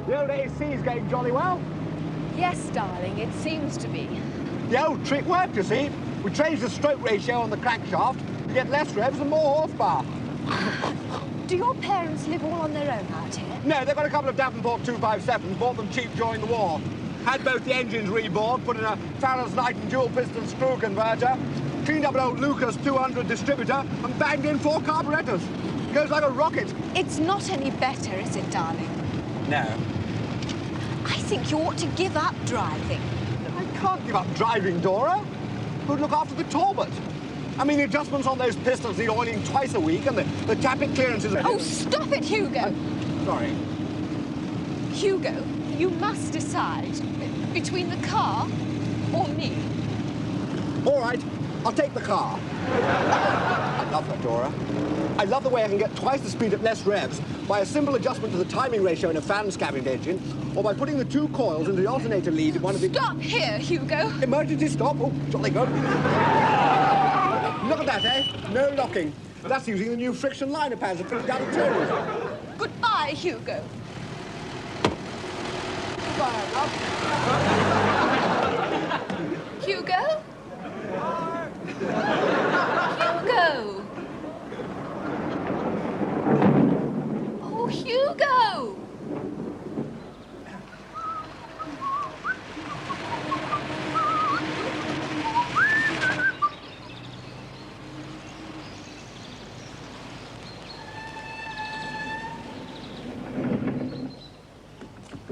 The old AC's going jolly well. Yes, darling, it seems to be. The old trick worked, you see. We changed the stroke ratio on the crankshaft to get less revs and more horsepower. Do your parents live all on their own out here? No, they've got a couple of Davenport 257s, bought them cheap during the war. Had both the engines rebored, put in a Farrell's Knight and dual-piston screw converter, cleaned up an old Lucas 200 distributor, and banged in 4 carburetors. Goes like a rocket. It's not any better, is it, darling? No. I think you ought to give up driving. I can't give up driving, Dora. Who'd look after the Talbot? I mean, the adjustments on those pistons need oiling twice a week, and the tappet clearances... Oh, stop it, Hugo! Sorry. Hugo, you must decide between the car or me. All right, I'll take the car. I love her, Dora. I love the way I can get twice the speed at less revs by a simple adjustment to the timing ratio in a fan-scavenged engine, or by putting the 2 coils into the alternator lead in one of the... Stop here, Hugo! Emergency stop? Oh, jolly good. Look at that, eh? No locking. That's using the new friction liner pads that fit down the turns. Goodbye, Hugo. Goodbye, love. Hugo? Hugo! Oh, Hugo!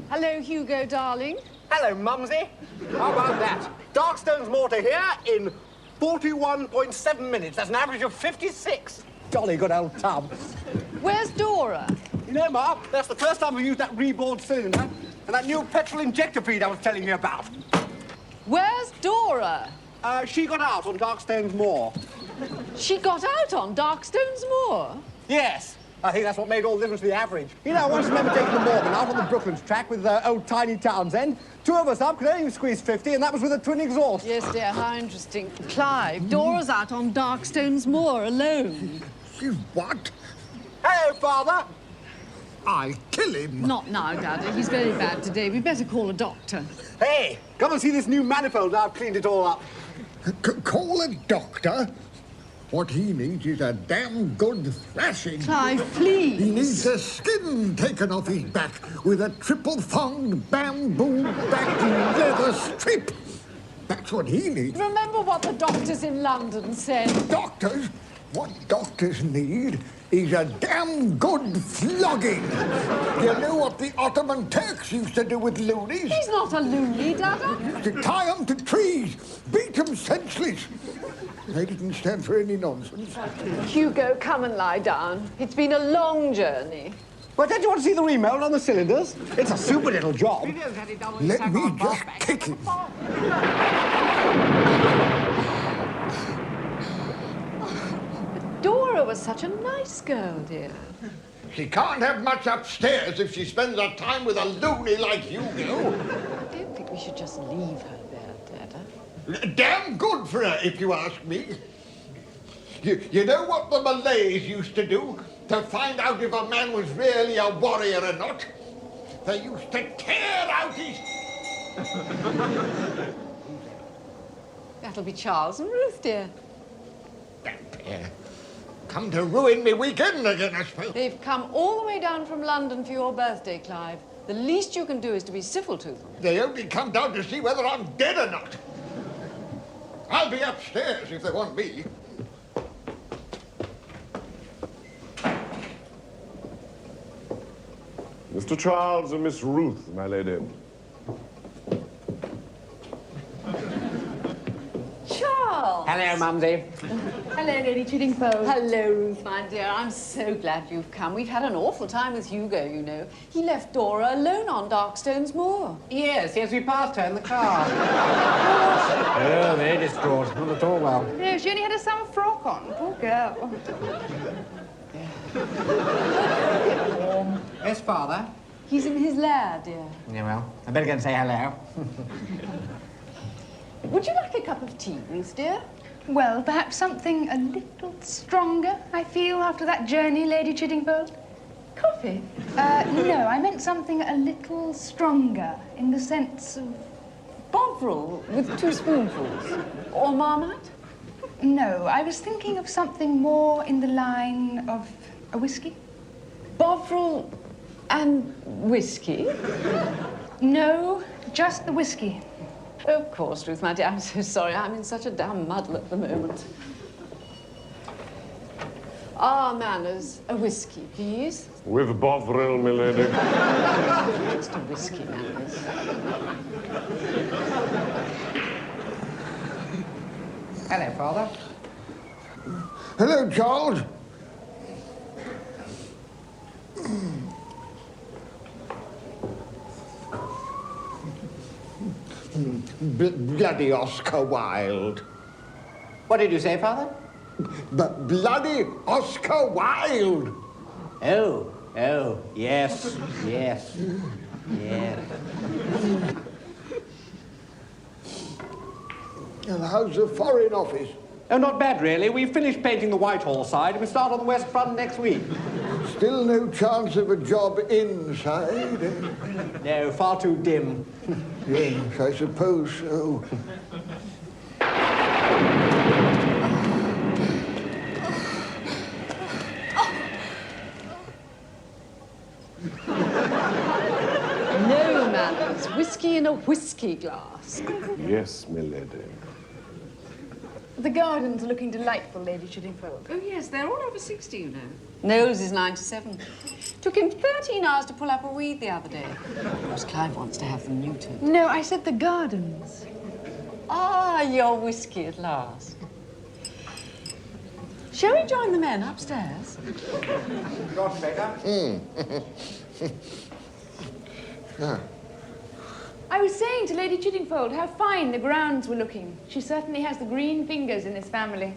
Hello, Hugo, darling. Hello, Mumsy. How about that? Darkstone's Mortar here in 41.7 minutes. That's an average of 56. Jolly good old tub. Where's Dora? You know, Mark, that's the first time we've used that rebored cylinder and that new petrol injector feed I was telling you about. Where's Dora? She got out on Darkstone's Moor. She got out on Darkstone's Moor? Yes. I think that's what made all the difference to the average. You know, I once remember taking the Morgan out on the Brooklands track with old Tiny Townsend. 2 of us up could only squeeze 50, and that was with a twin exhaust. Yes, dear, how interesting. Clive, Dora's out on Darkstone's Moor alone. She's what? Hello, Father. I'll kill him. Not now, Daddy. He's very bad today. We'd better call a doctor. Hey, come and see this new manifold now I've cleaned it all up. Call a doctor? What he needs is a damn good thrashing. Clive, please. He needs the skin taken off his back with a triple-thonged bamboo back leather strip. That's what he needs. Remember what the doctors in London said. Doctors? What doctors need is a damn good flogging. You know what the Ottoman Turks used to do with loonies? He's not a loony, Dada. Used to tie them to trees, beat them senseless. They didn't stand for any nonsense. Hugo, come and lie down. It's been a long journey. Well, don't you want to see the remold on the cylinders? It's a super little job. Let me just kick him. Dora was such a nice girl, dear. She can't have much upstairs if she spends her time with a loony like Hugo. I don't think we should just leave her there, Dada. Damn good for her, if you ask me. You know what the Malays used to do to find out if a man was really a warrior or not? They used to tear out his... That'll be Charles and Ruth, dear. That pair. Come to ruin me weekend again, I suppose. They've come all the way down from London for your birthday, Clive. The least you can do is to be civil to them. They only come down to see whether I'm dead or not. I'll be upstairs if they want me. Mr. Charles and Miss Ruth, my lady. Charles! Hello, Mumsy. Hello, Lady Chiddingfold. Hello, Ruth, my dear. I'm so glad you've come. We've had an awful time with Hugo, you know. He left Dora alone on Darkstone's Moor. Yes, we passed her in the car. Oh, they're distraught. Not at all well. No, she only had a summer frock on. Poor girl. Yes, Father? He's in his lair, dear. Yeah, well, I better go and say hello. Would you like a cup of tea, Ruth, dear? Well, perhaps something a little stronger, I feel, after that journey, Lady Chiddingfold. Coffee? No, I meant something a little stronger, in the sense of... Bovril with 2 spoonfuls. Or Marmite? No, I was thinking of something more in the line of a whiskey. Bovril and whiskey? No, just the whiskey. Of course, Ruth, my dear. I'm so sorry. I'm in such a damn muddle at the moment. Manners, a whiskey, please. With Bovril, milady. Just a whiskey, Manners. Hello, Father. Hello, Charles. Bloody Oscar Wilde. What did you say, Father? Bloody Oscar Wilde. Oh, yes, yes, yes. And how's the Foreign Office? Oh, not bad, really. We've finished painting the Whitehall side and we start on the West Front next week. Still no chance of a job inside? No, far too dim. Yes, I suppose so. No, Manners. Whiskey in a whiskey glass. Yes, milady. The gardens are looking delightful, Lady Chiddingfold. Oh, yes, they're all over 60, you know. Knowles is 97. Took him 13 hours to pull up a weed the other day. Of course, Clive wants to have them neutered. No, I said the gardens. Your whiskey at last. Shall we join the men upstairs? Got better? I was saying to Lady Chiddingfold how fine the grounds were looking. She certainly has the green fingers in this family.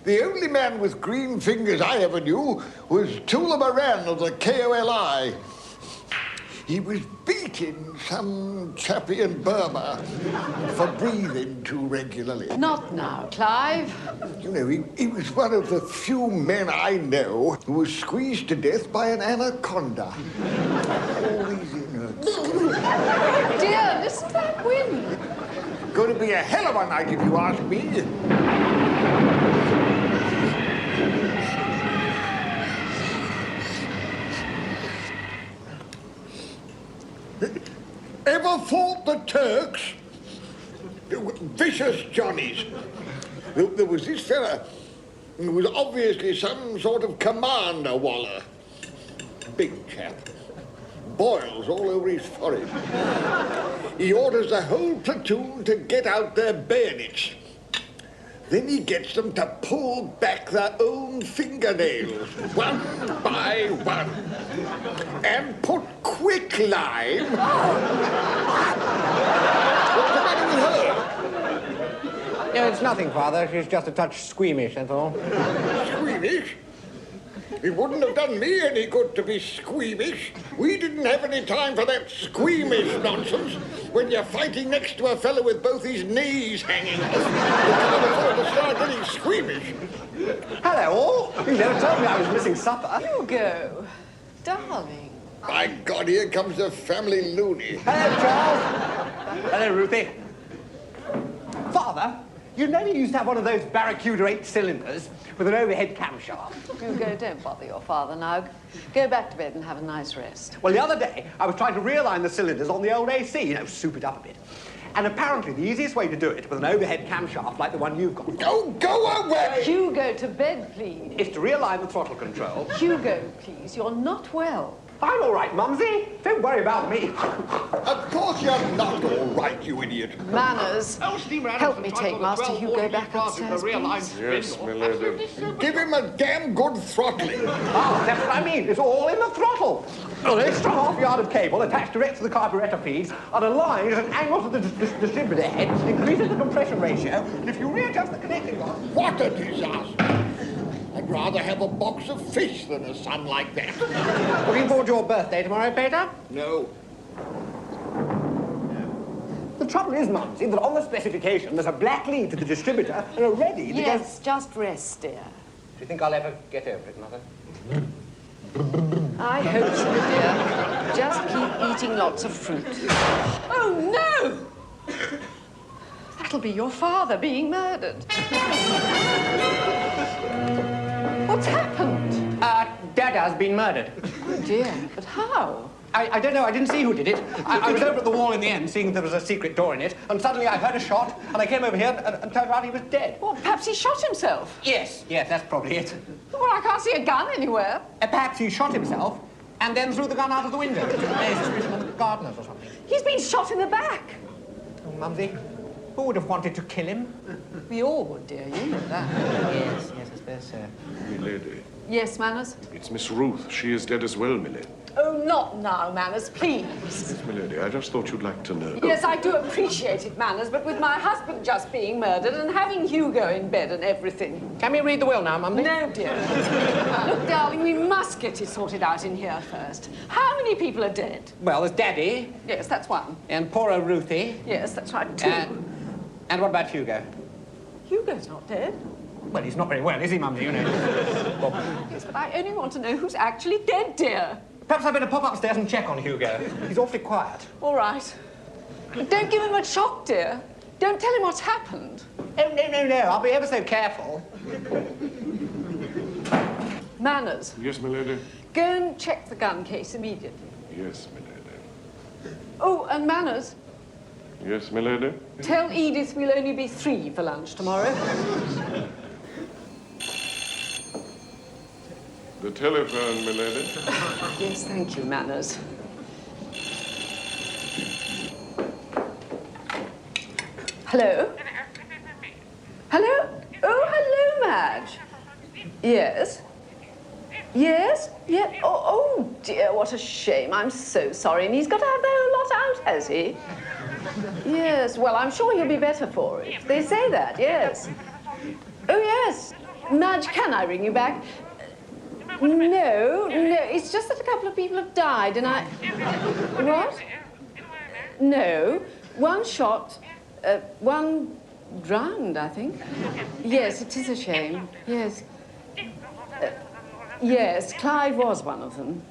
The only man with green fingers I ever knew was Tula Moran of the KOLI. He was beating some chappie in Burma for breathing too regularly. Not now, Clive. You know, he was one of the few men I know who was squeezed to death by an anaconda. All these innards. Dear, listen to that wind. Going to be a hell of a night if you ask me. Ever fought the Turks? Vicious Johnnies. There was this fella who was obviously some sort of commander waller. Big chap. Boils all over his forehead. He orders the whole platoon to get out their bayonets. Then he gets them to pull back their own fingernails, one by one, and put quicklime. What's the matter with her? No, it's nothing, Father. She's just a touch squeamish, that's all. Squeamish? It wouldn't have done me any good to be squeamish. We didn't have any time for that squeamish nonsense. When you're fighting next to a fellow with both his knees hanging off, you can't afford to start getting squeamish. Hello, all. You never told me I was missing supper. Hugo, darling. By God, here comes the family loony. Hello, Charles. Hello, Ruthie. Father, you know you used to have one of those Barracuda 8 cylinders with an overhead camshaft. Hugo, don't bother your father now. Go back to bed and have a nice rest. Well, the other day, I was trying to realign the cylinders on the old AC, you know, soup it up a bit. And apparently the easiest way to do it with an overhead camshaft like the one you've got... Go away! Hugo, to bed, please. ...is to realign the throttle control. Hugo, please, you're not well. I'm all right, Mumsy. Don't worry about me. Of course you're not all right, you idiot. Manners. Help me take Master Hugo back upstairs, please. Yes, milady. Give him a damn good throttling. Oh, that's what I mean. It's all in the throttle. An extra half-yard of cable attached direct to the carburetor feeds and aligned at an angle to the distributor head increases the compression ratio. And if you readjust the connecting rod... What a disaster. I'd rather have a box of fish than a son like that. Looking forward to your birthday tomorrow, Peter? No. The trouble is, Mumsy, that on the specification there's a black lead to the distributor and already... Yes, just rest, dear. Do you think I'll ever get over it, Mother? I hope so, dear. Just keep eating lots of fruit. Oh, no! That'll be your father being murdered. What's happened? Dada's been murdered. Oh, dear. But how? I don't know. I didn't see who did it. I was over at the wall in the end, seeing there was a secret door in it, and suddenly I heard a shot, and I came over here and turned around he was dead. Well, perhaps he shot himself. Yes, that's probably it. Well, I can't see a gun anywhere. Perhaps he shot himself and then threw the gun out of the window. There's a suspicion of gardeners or something. He's been shot in the back. Oh, Mumsy, who would have wanted to kill him? We all would, dear. You know that. Yes, I suppose so. Milady, Yes, Manners? it's Miss Ruth. She is dead as well, milady. Oh, not now, Manners, please. Yes, milady, I just thought you'd like to know. Yes, I do appreciate it, Manners, but with my husband just being murdered and having Hugo in bed and everything. Can we read the will now, Mumsy? No, dear. Look, darling, we must get it sorted out in here first. How many people are dead? Well, there's Daddy, Yes, that's one. and poor old Ruthie. Yes, that's right, two. And what about Hugo? Hugo's not dead. Well, he's not very well, is he, Mumsy, you know? Well, Yes, but I only want to know who's actually dead, dear. perhaps I'd better pop upstairs and check on Hugo. He's awfully quiet. All right. But don't give him a shock, dear. Don't tell him what's happened. Oh, no. I'll be ever so careful. Manners, Yes, milady? go and check the gun case immediately. Yes, milady. Oh, and Manners, Yes, milady? tell Edith we'll only be 3 for lunch tomorrow. The telephone, milady. Yes, thank you, Manners. Hello? Hello? Oh, hello, Madge. Yes? Yes? Yeah. Oh, dear, what a shame. I'm so sorry. And he's got to have the whole lot out, has he? Yes, well, I'm sure he'll be better for it. They say that, yes. Oh, yes. Madge, can I ring you back? No, it's just that a couple of people have died and I... What? No, one shot, one drowned, I think. Yes, it is a shame, yes. Yes, Clive was one of them.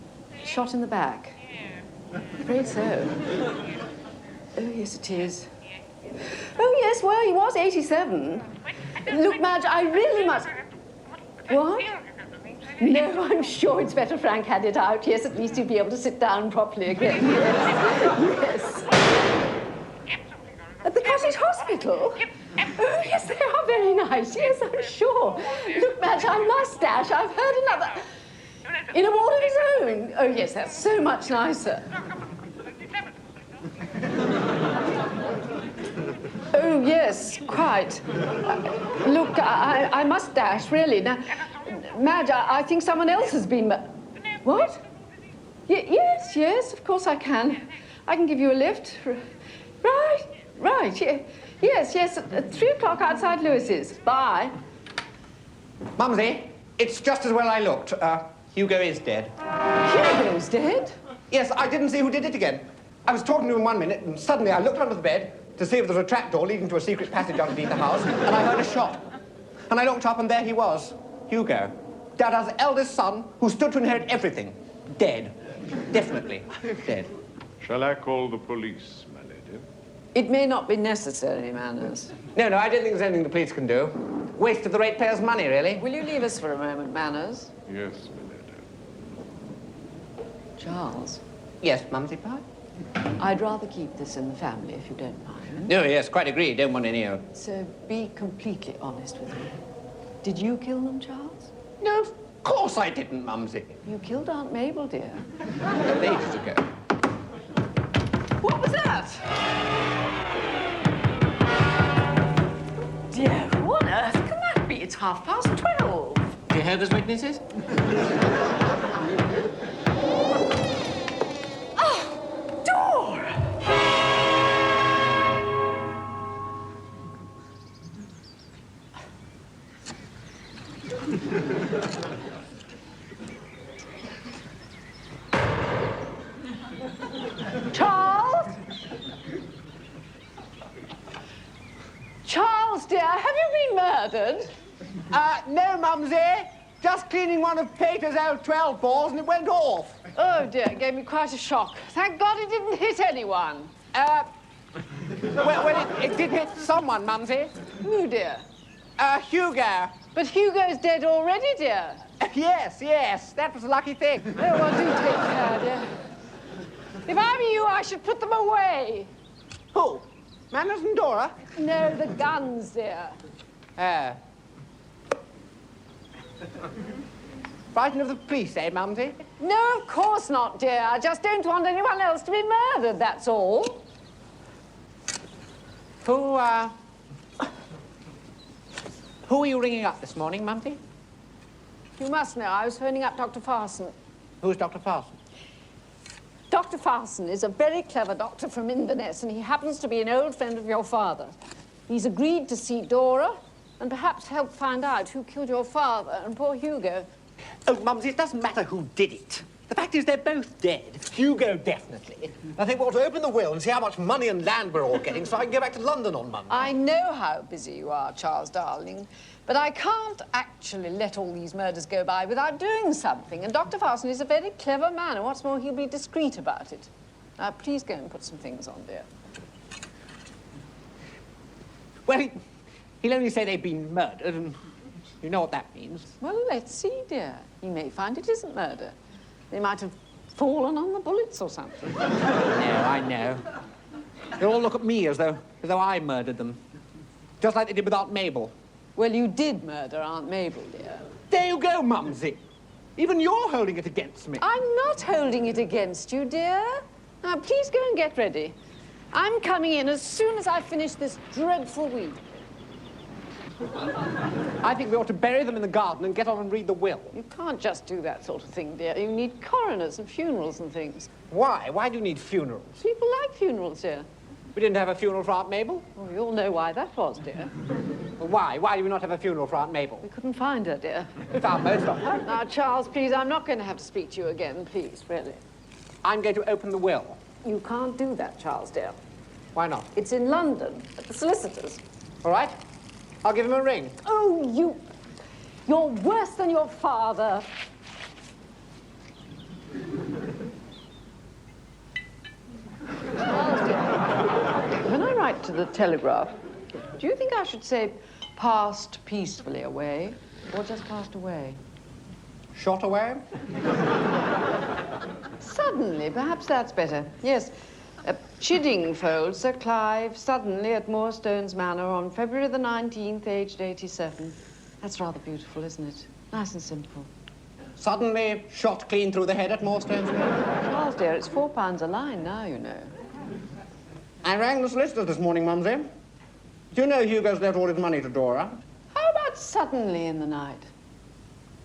Shot in the back. Afraid so. Oh, yes, it is. Oh, yes, well, he was 87. Look, Madge, I really must... What? No, I'm sure it's better Frank had it out. Yes, at least he'd be able to sit down properly again. Yes. At the cottage hospital? Oh, yes, they are very nice. Yes, I'm sure. Look, Madge, I must dash. I've heard another... In a ward of his own. Oh, yes, that's so much nicer. Oh, yes, quite. Look, I must dash, really. Now, Madge, I think someone else has been... What? Yes, of course I can. I can give you a lift. Right, yeah. Yes, at 3 o'clock outside Lewis's. Bye. Mumsy, it's just as well I looked. Hugo is dead. Hugo's dead? Yes, I didn't see who did it again. I was talking to him 1 minute, and suddenly I looked under the bed to see if there was a trapdoor leading to a secret passage underneath the house, and I heard a shot. And I looked up, and there he was, Hugo, Dada's eldest son, who stood to inherit everything. Dead. Definitely dead. Shall I call the police, my lady? It may not be necessary, Manners. No, I don't think there's anything the police can do. Waste of the ratepayers' money, really. Will you leave us for a moment, Manners? Yes, my lady. Charles, Yes, Mumsy Pie? I'd rather keep this in the family, if you don't mind. No, yes, quite agree. Don't want any of... So be completely honest with me. Did you kill them, Charles? No, of course I didn't, Mumsy. You killed Aunt Mabel, dear. Ages ago. What was that? Dear, what on earth can that be? It's 12:30. Jehovah's Witnesses? Oh, Dora! Charles? Charles, dear, have you been murdered? No, Mumsy. Just cleaning one of Peter's old 12 balls and it went off. Oh, dear, it gave me quite a shock. Thank God it didn't hit anyone. Well, it did hit someone, Mumsy. Who, dear? Hugo. But Hugo's dead already, dear. Yes, that was a lucky thing. Oh, well, do take care, dear. If I were you, I should put them away. Who? Manners and Dora? No, the guns, dear. Frightened of the police, eh, Mumsy? No, of course not, dear. I just don't want anyone else to be murdered, that's all. Who are you ringing up this morning, Mumsy? You must know, I was phoning up Dr. Farson. Who's Dr. Farson? Dr. Farson is a very clever doctor from Inverness, and he happens to be an old friend of your father. He's agreed to see Dora and perhaps help find out who killed your father and poor Hugo. Oh, Mumsy, it doesn't matter who did it. The fact is they're both dead. Hugo, definitely. I think we ought to open the will and see how much money and land we're all getting so I can go back to London on Monday. I know how busy you are, Charles, darling, but I can't actually let all these murders go by without doing something, and Dr. Farson is a very clever man, and what's more, he'll be discreet about it. Now, please go and put some things on, dear. Well, he'll only say they've been murdered, and you know what that means. Well, let's see, dear. He may find it isn't murder. They might have fallen on the bullets or something. No, I know. They'll all look at me as though I murdered them. Just like they did with Aunt Mabel. Well, you did murder Aunt Mabel, dear. There you go, Mumsy. Even you're holding it against me. I'm not holding it against you, dear. Now, please go and get ready. I'm coming in as soon as I finish this dreadful week. I think we ought to bury them in the garden and get on and read the will. You can't just do that sort of thing, dear. You need coroners and funerals and things. Why? Why do you need funerals? People like funerals, dear. We didn't have a funeral for Aunt Mabel. Well, you all know why that was, dear. Well, why? Why do we not have a funeral for Aunt Mabel? We couldn't find her, dear. We found most of them. Now, Charles, please, I'm not going to have to speak to you again, please, really. I'm going to open the will. You can't do that, Charles, dear. Why not? It's in London, at the solicitor's. All right. I'll give him a ring. Oh, you're worse than your father. Charles, dear, when I write to the Telegraph, do you think I should say passed peacefully away or just passed away? Shot away? Suddenly, perhaps that's better. Yes. Chiddingfold, Sir Clive, suddenly at Moorstone's Manor on February the 19th, aged 87. That's rather beautiful, isn't it? Nice and simple. Suddenly shot clean through the head at Moorstone's Manor? Charles, dear, it's £4 a line now, you know. I rang the solicitors this morning, Mumsy. Do you know Hugo's left all his money to Dora? How about suddenly in the night?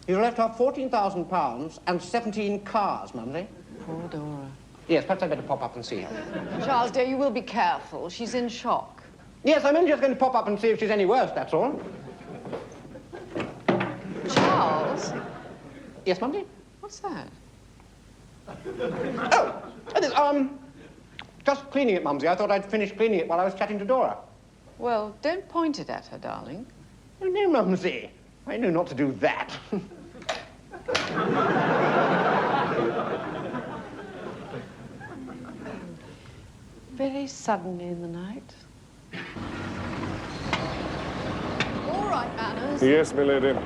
He's left her £14,000 and 17 cars, Mumsy. Poor Dora. Yes, perhaps I'd better pop up and see her. Charles, dear, you will be careful. She's in shock. Yes, I'm only just going to pop up and see if she's any worse, that's all. Charles? Yes, Mumsy? What's that? Oh, just cleaning it, Mumsy. I thought I'd finish cleaning it while I was chatting to Dora. Well, don't point it at her, darling. Oh, no, Mumsy. I know not to do that. Very suddenly in the night. All right, Manners. Yes, milady.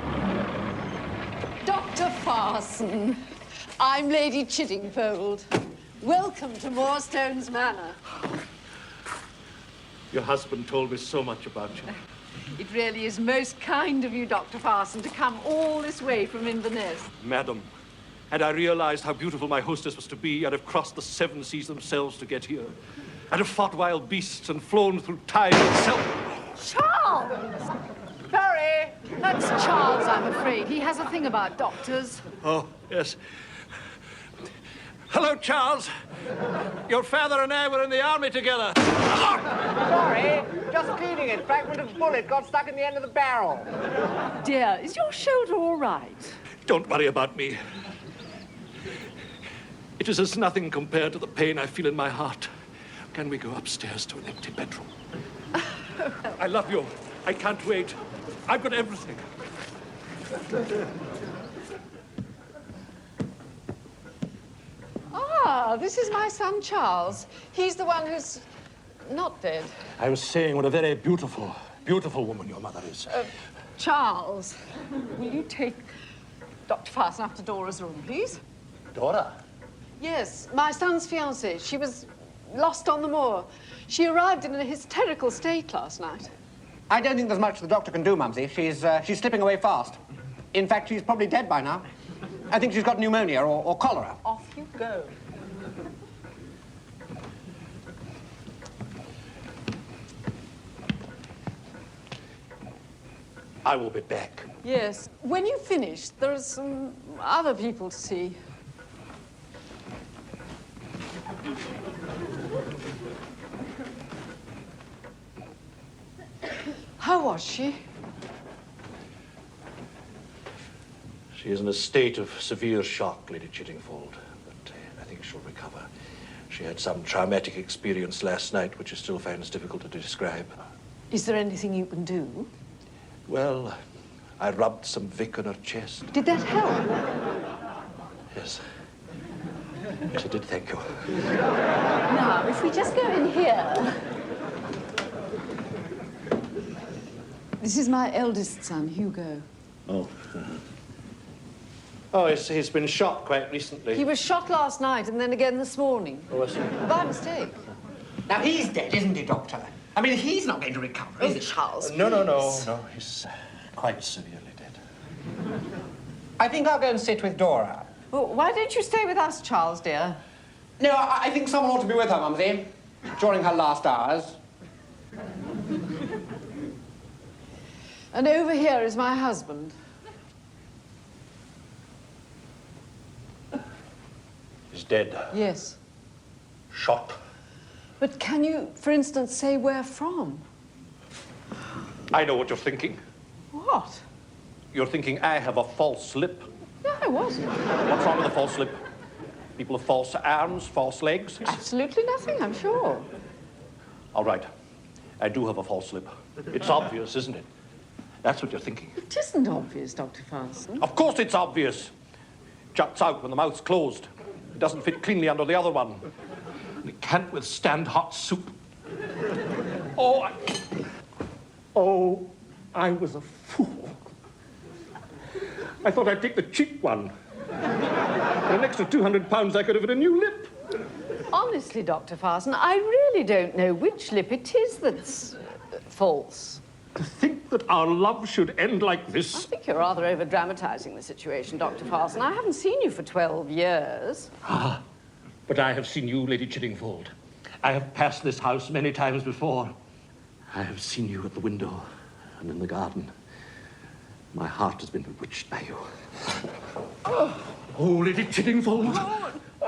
Dr. Farson, I'm Lady Chiddingfold. Welcome to Moorstone's Manor. Your husband told me so much about you. It really is most kind of you, Dr. Farson, to come all this way from Inverness. Madam, had I realized how beautiful my hostess was to be, I'd have crossed the 7 seas themselves to get here. I'd have fought wild beasts and flown through time itself. Charles! Sorry! That's Charles, I'm afraid. He has a thing about doctors. Oh, yes. Hello, Charles. Your father and I were in the army together. Sorry, just cleaning it. Fragment of bullet got stuck in the end of the barrel. Dear, is your shoulder all right? Don't worry about me. It is as nothing compared to the pain I feel in my heart. Can we go upstairs to an empty bedroom? I love you. I can't wait. I've got everything. this is my son, Charles. He's the one who's not dead. I was saying what a very beautiful, beautiful woman your mother is. Charles, will you take Dr. Farson up to Dora's room, please? Dora? Yes, my son's fiancée. She was lost on the moor. She arrived in a hysterical state last night. I don't think there's much the doctor can do, Mumsy. She's slipping away fast. In fact, she's probably dead by now. I think she's got pneumonia or cholera. Off you go. I will be back. Yes. When you finish, there are some other people to see. How was she? She is in a state of severe shock, Lady Chiddingfold, but I think she'll recover. She had some traumatic experience last night, which she still finds difficult to describe. Is there anything you can do? Well, I rubbed some Vic on her chest. Did that help? Yes. Yes, I did, thank you. Now, if we just go in here. This is my eldest son, Hugo. Oh. Oh, he's been shot quite recently. He was shot last night and then again this morning. Oh, I see. By mistake. Now, he's dead, isn't he, Doctor? I mean, he's not going to recover, is he? Charles, No, he's quite severely dead. I think I'll go and sit with Dora. Well, why don't you stay with us, Charles, dear? No, I think someone ought to be with her, Mumsy, during her last hours. And over here is my husband. He's dead. Yes. Shot. But can you, for instance, say where from? I know what you're thinking. What? You're thinking I have a false lip. No, I wasn't. What's wrong with a false lip? People have false arms, false legs. Absolutely nothing, I'm sure. All right. I do have a false lip. It's obvious, isn't it? That's what you're thinking. It isn't obvious, Dr. Farson. Of course it's obvious. Juts out when the mouth's closed. It doesn't fit cleanly under the other one. And it can't withstand hot soup. Oh, I was a fool. I thought I'd take the cheap one. For an extra £200, I could have had a new lip. Honestly, Dr. Farson, I really don't know which lip it is that's false. To think that our love should end like I this. think you're rather over-dramatising the situation, Dr. Farson. I haven't seen you for 12 years. Ah, but I have seen you, Lady Chiddingfold. I have passed this house many times before. I have seen you at the window and in the garden. My heart has been bewitched by you. Oh, Lady Chiddingfold.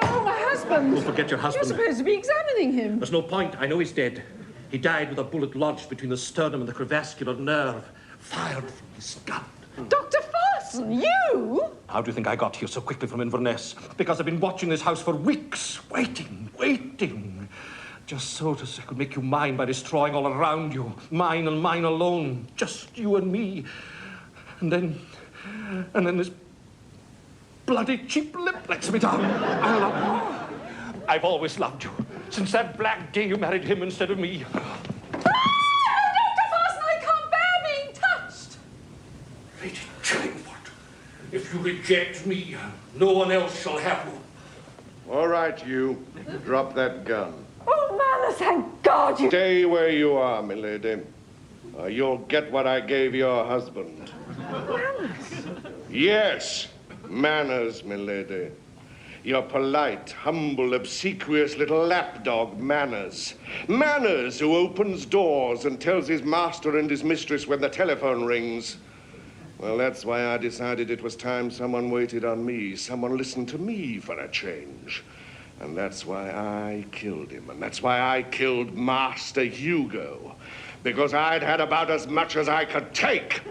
Oh, my husband. Don't forget your husband. You're supposed to be examining him. There's no point. I know he's dead. He died with a bullet lodged between the sternum and the crevascular nerve, fired from his gun. Dr. Farson, you? How do you think I got here so quickly from Inverness? Because I've been watching this house for weeks, waiting. Just so I could make you mine by destroying all around you. Mine and mine alone. Just you and me. And then this bloody cheap lip lets me down. I love you. I've always loved you. Since that black day you married him instead of me. Ah, Dr. Farson, I can't bear being touched. Lady Chillingford, if you reject me, no one else shall have you. All right, you. Drop that gun. Oh, Manor, thank God you... Stay where you are, milady. Or you'll get what I gave your husband. Manners? Yes, manners, milady. Your polite, humble, obsequious little lapdog, Manners. Manners, who opens doors and tells his master and his mistress when the telephone rings. Well, that's why I decided it was time someone waited on me, someone listened to me for a change. And that's why I killed him, and that's why I killed Master Hugo. Because I'd had about as much as I could take.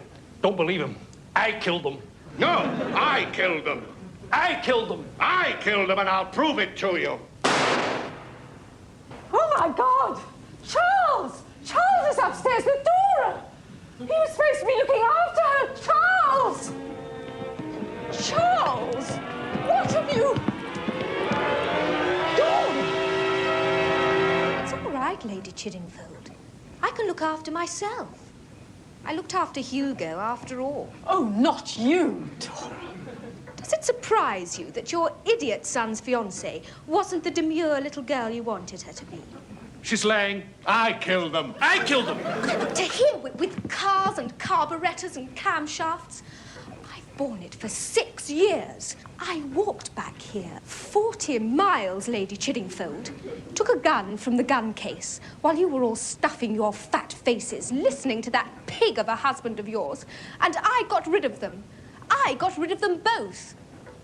Don't believe him. I killed them. No, I killed them. I killed them. I killed them, and I'll prove it to you. Oh, my God! Charles! Charles is upstairs with Dora! He was supposed to be looking after her! Charles! Charles! What have you... Lady Chiddingfold. I can look after myself. I looked after Hugo, after all. Oh, not you, Dora. Does it surprise you that your idiot son's fiancée wasn't the demure little girl you wanted her to be? She's lying. I killed them. I killed them. To here with cars and carburettors and camshafts. I've borne it for 6 years. I walked back here 40 miles, Lady Chiddingfold. Took a gun from the gun case while you were all stuffing your fat faces, listening to that pig of a husband of yours. And I got rid of them. I got rid of them both.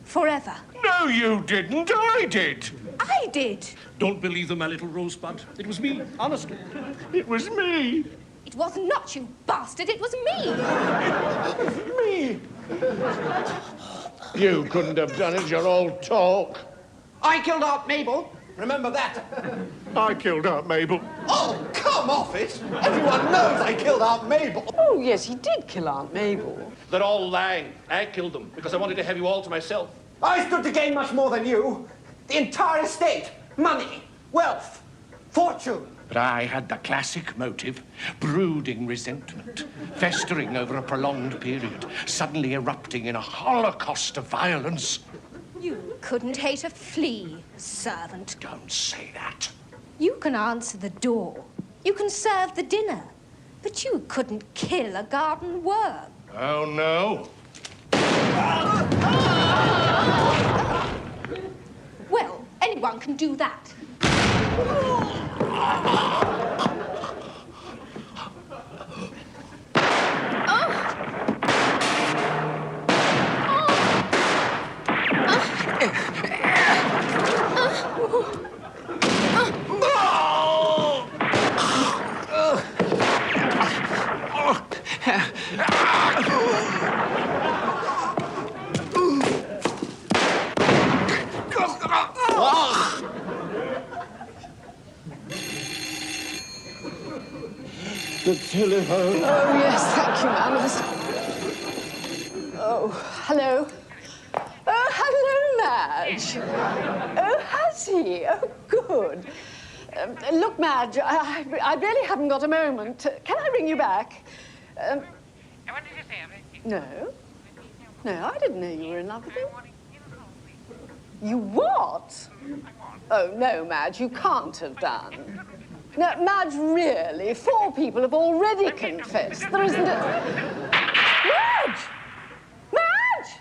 Forever. No, you didn't. I did. I did. Don't believe them, my little rosebud. It was me, honestly. It was me. It was not you, bastard. It was me. Me. You couldn't have done it, you're all talk. I killed Aunt Mabel. Remember that? I killed Aunt Mabel. Oh, come off it! Everyone knows I killed Aunt Mabel. Oh, yes, he did kill Aunt Mabel. They're all lying. I killed them because I wanted to have you all to myself. I stood to gain much more than you. The entire estate, money, wealth, fortune. But I had the classic motive, brooding resentment, festering over a prolonged period, suddenly erupting in a holocaust of violence. You couldn't hate a flea, servant. Don't say that. You can answer the door. You can serve the dinner. But you couldn't kill a garden worm. Oh, no? Well, anyone can do that. The telephone. Oh, yes, thank you, Manners. Oh, hello. Oh, hello, Madge. Oh, has he? Oh, good. Look, Madge, I really haven't got a moment. Can I ring you back? No. No, I didn't know you were in love with him. You what? Oh, no, Madge, you can't have done. No, Madge, really, 4 people have already confessed. There isn't a... Madge! Madge!